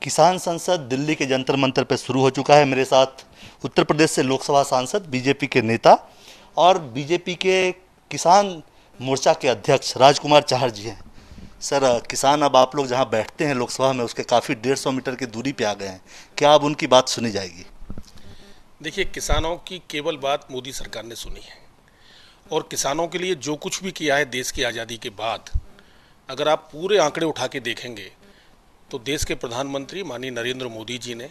किसान संसद दिल्ली के जंतर मंतर पर शुरू हो चुका है। मेरे साथ उत्तर प्रदेश से लोकसभा सांसद, बीजेपी के नेता और बीजेपी के किसान मोर्चा के अध्यक्ष राजकुमार चाहर जी हैं। सर, किसान अब आप लोग जहां बैठते हैं लोकसभा में, उसके काफ़ी 150 मीटर की दूरी पे आ गए हैं। क्या अब उनकी बात सुनी जाएगी? देखिए, किसानों की केवल बात मोदी सरकार ने सुनी है और किसानों के लिए जो कुछ भी किया है देश की आज़ादी के बाद, अगर आप पूरे आंकड़े उठा के देखेंगे तो देश के प्रधानमंत्री माननीय नरेंद्र मोदी जी ने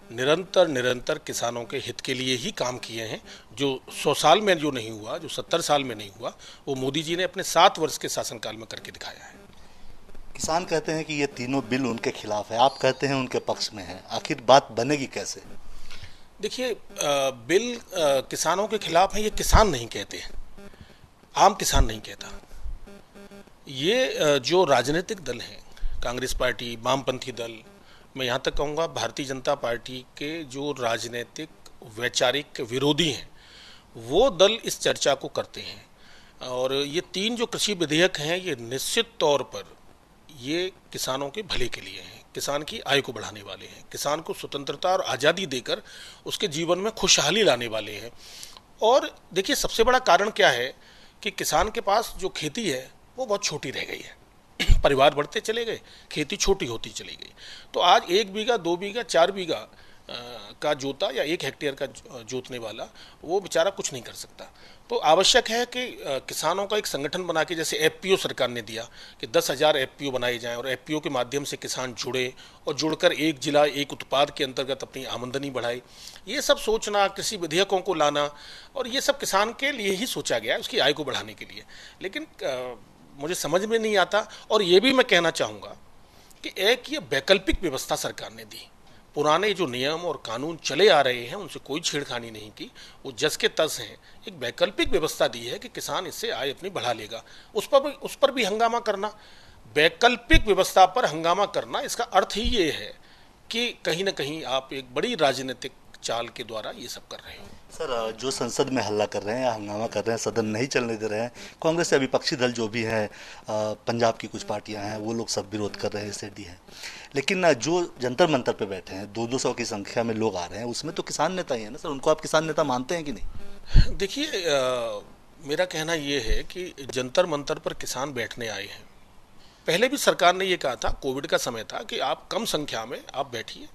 निरंतर किसानों के हित के लिए ही काम किए हैं। जो 100 साल में जो नहीं हुआ, जो 70 साल में नहीं हुआ, वो मोदी जी ने अपने 7 वर्ष के शासनकाल में करके दिखाया है। किसान कहते हैं कि ये तीनों बिल उनके खिलाफ है, आप कहते हैं उनके पक्ष में है। आखिर बात बनेगी कैसे? देखिए, बिल किसानों के खिलाफ है ये किसान नहीं कहते हैं, आम किसान नहीं कहता। ये जो राजनीतिक दल हैं, कांग्रेस पार्टी, वामपंथी दल, मैं यहाँ तक कहूँगा भारतीय जनता पार्टी के जो राजनीतिक वैचारिक विरोधी हैं, वो दल इस चर्चा को करते हैं। और ये 3 जो कृषि विधेयक हैं, ये निश्चित तौर पर ये किसानों के भले के लिए हैं, किसान की आय को बढ़ाने वाले हैं, किसान को स्वतंत्रता और आज़ादी देकर उसके जीवन में खुशहाली लाने वाले हैं। और देखिए, सबसे बड़ा कारण क्या है कि किसान के पास जो खेती है वो बहुत छोटी रह गई है। परिवार बढ़ते चले गए, खेती छोटी होती चली गई। तो आज 1 बीघा, 2 बीघा, 4 बीघा का जोता या 1 हेक्टेयर का जोतने वाला वो बेचारा कुछ नहीं कर सकता। तो आवश्यक है कि किसानों का एक संगठन बना के, जैसे एफपीओ सरकार ने दिया कि 10,000 एफपीओ बनाए जाएं और एफपीओ के माध्यम से किसान जुड़े और जुड़कर एक जिला एक उत्पाद के अंतर्गत अपनी आमदनी बढ़ाए। ये सब सोचना, कृषि विधेयकों को लाना, और ये सब किसान के लिए ही सोचा गया है, उसकी आय को बढ़ाने के लिए। लेकिन मुझे समझ में नहीं आता। और ये भी मैं कहना चाहूँगा कि एक ये वैकल्पिक व्यवस्था सरकार ने दी। पुराने जो नियम और कानून चले आ रहे हैं उनसे कोई छेड़खानी नहीं की, वो जस के तस हैं। एक वैकल्पिक व्यवस्था दी है कि किसान इससे आय अपनी बढ़ा लेगा। उस पर भी हंगामा करना, वैकल्पिक व्यवस्था पर हंगामा करना, इसका अर्थ ही ये है कि कहीं ना कहीं आप एक बड़ी राजनीतिक चाल के द्वारा ये सब कर रहे हो। सर, जो संसद में हल्ला कर रहे हैं या हंगामा कर रहे हैं, सदन नहीं चलने दे रहे हैं, कांग्रेस या विपक्षी दल जो भी हैं, पंजाब की कुछ पार्टियां हैं, वो लोग सब विरोध कर रहे हैं, सेडी है। लेकिन जो जंतर मंतर पे बैठे हैं, 200 की संख्या में लोग आ रहे हैं, उसमें तो किसान नेता ही है ना सर। उनको आप किसान नेता मानते हैं कि नहीं? देखिए, मेरा कहना ये है कि जंतर मंतर पर किसान बैठने आए हैं। पहले भी सरकार ने ये कहा था, कोविड का समय था, कि आप कम संख्या में आप बैठिए,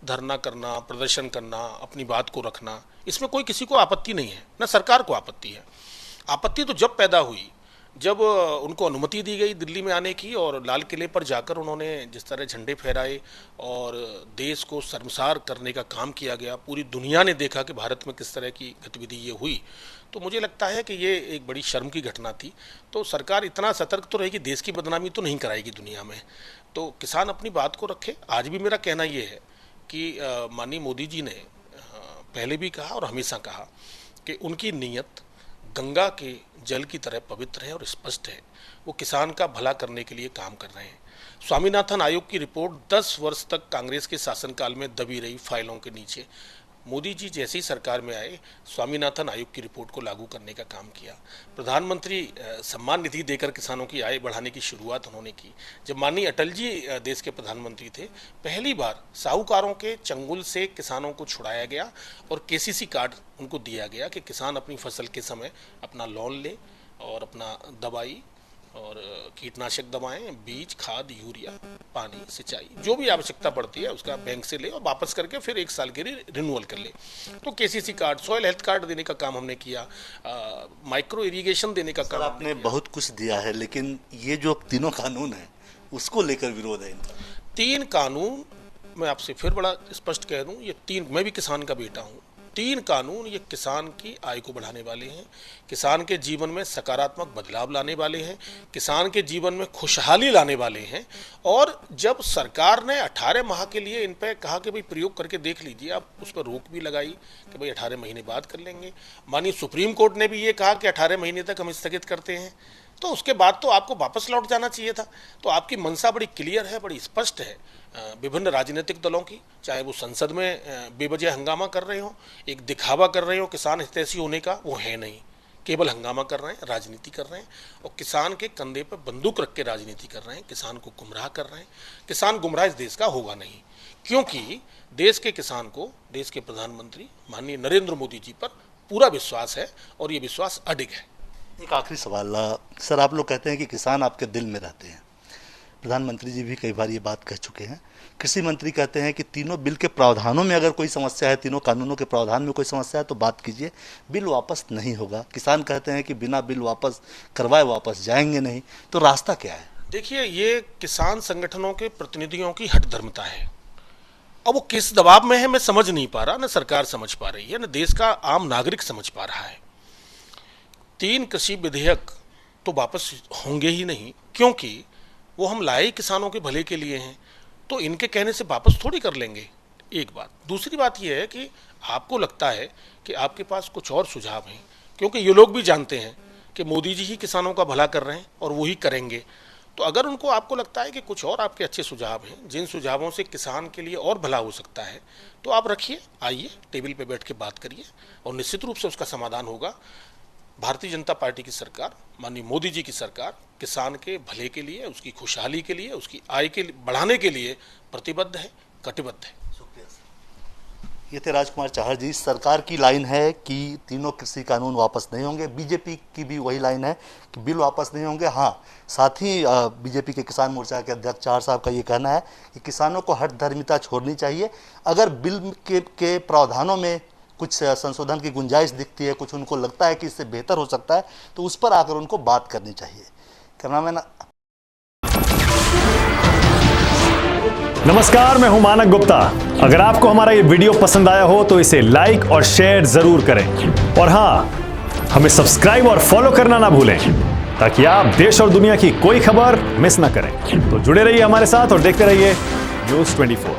धरना करना, प्रदर्शन करना, अपनी बात को रखना, इसमें कोई किसी को आपत्ति नहीं है, ना सरकार को आपत्ति है। आपत्ति तो जब पैदा हुई जब उनको अनुमति दी गई दिल्ली में आने की, और लाल किले पर जाकर उन्होंने जिस तरह झंडे फहराए और देश को शर्मसार करने का काम किया गया, पूरी दुनिया ने देखा कि भारत में किस तरह की गतिविधि ये हुई। तो मुझे लगता है कि ये एक बड़ी शर्म की घटना थी। तो सरकार इतना सतर्क तो रहेगी, देश की बदनामी तो नहीं कराएगी दुनिया में। तो किसान अपनी बात को रखे। आज भी मेरा कहना ये है कि माननीय मोदी जी ने पहले भी कहा और हमेशा कहा कि उनकी नीयत गंगा के जल की तरह पवित्र है और स्पष्ट है। वो किसान का भला करने के लिए काम कर रहे हैं। स्वामीनाथन आयोग की रिपोर्ट 10 वर्ष तक कांग्रेस के शासनकाल में दबी रही फाइलों के नीचे। मोदी जी जैसे ही सरकार में आए, स्वामीनाथन आयोग की रिपोर्ट को लागू करने का काम किया। प्रधानमंत्री सम्मान निधि देकर किसानों की आय बढ़ाने की शुरुआत उन्होंने की। जब माननीय अटल जी देश के प्रधानमंत्री थे, पहली बार साहूकारों के चंगुल से किसानों को छुड़ाया गया और केसीसी कार्ड उनको दिया गया कि किसान अपनी फसल के समय अपना लोन ले और अपना दवाई और कीटनाशक दवाएं, बीज, खाद, यूरिया, पानी, सिंचाई, जो भी आवश्यकता पड़ती है उसका बैंक से ले और वापस करके फिर 1 साल के लिए रिन्यूअल कर ले। तो KCC card, soil health card देने का काम हमने किया, माइक्रो इरिगेशन देने का काम आपने बहुत कुछ दिया है, लेकिन ये जो तीनों कानून है उसको लेकर विरोध है इनका। 3 कानून, मैं आपसे फिर बड़ा स्पष्ट कह दूं, ये 3, मैं भी किसान का बेटा हूं, 3 कानून ये किसान की आय को बढ़ाने वाले हैं, किसान के जीवन में सकारात्मक बदलाव लाने वाले हैं, किसान के जीवन में खुशहाली लाने वाले हैं। और जब सरकार ने 18 माह के लिए इन पर कहा कि भाई प्रयोग करके देख लीजिए, आप उस पर रोक भी लगाई कि भाई 18 महीने बाद कर लेंगे। माननीय सुप्रीम कोर्ट ने भी ये कहा कि 18 महीने तक हम स्थगित करते हैं। तो उसके बाद तो आपको वापस लौट जाना चाहिए था। तो आपकी मंशा बड़ी क्लियर है, बड़ी स्पष्ट है। विभिन्न राजनीतिक दलों की, चाहे वो संसद में बेवजह हंगामा कर रहे हो, एक दिखावा कर रहे हो किसान हितैषी होने का, वो है नहीं। केवल हंगामा कर रहे हैं, राजनीति कर रहे हैं और किसान के कंधे पर बंदूक रख के राजनीति कर रहे हैं, किसान को गुमराह कर रहे हैं। किसान गुमराह इस देश का होगा नहीं, क्योंकि देश के किसान को देश के प्रधानमंत्री माननीय नरेंद्र मोदी जी पर पूरा विश्वास है और ये विश्वास अडिग है। एक आखिरी सवाल सर, आप लोग कहते हैं कि किसान आपके दिल में रहते हैं, प्रधानमंत्री जी भी कई बार ये बात कह चुके हैं, कृषि मंत्री कहते हैं कि तीनों बिल के प्रावधानों में अगर कोई समस्या है, तीनों कानूनों के प्रावधान में कोई समस्या है तो बात कीजिए, बिल वापस नहीं होगा। किसान कहते हैं कि बिना बिल वापस करवाए वापस जाएंगे नहीं, तो रास्ता क्या है? देखिए, ये किसान संगठनों के प्रतिनिधियों की हठधर्मिता है। अब वो किस दबाव में है मैं समझ नहीं पा रहा, न सरकार समझ पा रही है, न देश का आम नागरिक समझ पा रहा है। 3 कृषि विधेयक तो वापस होंगे ही नहीं, क्योंकि वो हम लाए किसानों के भले के लिए हैं, तो इनके कहने से वापस थोड़ी कर लेंगे। एक बात। दूसरी बात यह है कि आपको लगता है कि आपके पास कुछ और सुझाव हैं, क्योंकि ये लोग भी जानते हैं कि मोदी जी ही किसानों का भला कर रहे हैं और वो ही करेंगे। तो अगर उनको आपको लगता है कि कुछ और आपके अच्छे सुझाव हैं, जिन सुझावों से किसान के लिए और भला हो सकता है, तो आप रखिए, आइए टेबल पे बैठ के बात करिए और निश्चित रूप से उसका समाधान होगा। भारतीय जनता पार्टी की सरकार, माननीय मोदी जी की सरकार, किसान के भले के लिए, उसकी खुशहाली के लिए, उसकी आय के बढ़ाने के लिए प्रतिबद्ध है, कटिबद्ध है। ये थे राजकुमार चाहर जी। सरकार की लाइन है कि तीनों कृषि कानून वापस नहीं होंगे, बीजेपी की भी वही लाइन है कि बिल वापस नहीं होंगे। हाँ, साथ ही बीजेपी के किसान मोर्चा के अध्यक्ष चाहर साहब का ये कहना है कि किसानों को हठधर्मिता छोड़नी चाहिए। अगर बिल के प्रावधानों में कुछ संशोधन की गुंजाइश दिखती है, कुछ उनको लगता है कि इससे बेहतर हो सकता है, तो उस पर आकर उनको बात करनी चाहिए। कैमरामैन। नमस्कार, मैं हूं मानक गुप्ता। अगर आपको हमारा ये वीडियो पसंद आया हो तो इसे लाइक और शेयर जरूर करें, और हाँ, हमें सब्सक्राइब और फॉलो करना ना भूलें, ताकि आप देश और दुनिया की कोई खबर मिस ना करें। तो जुड़े रहिए हमारे साथ और देखते रहिए न्यूज़ 24।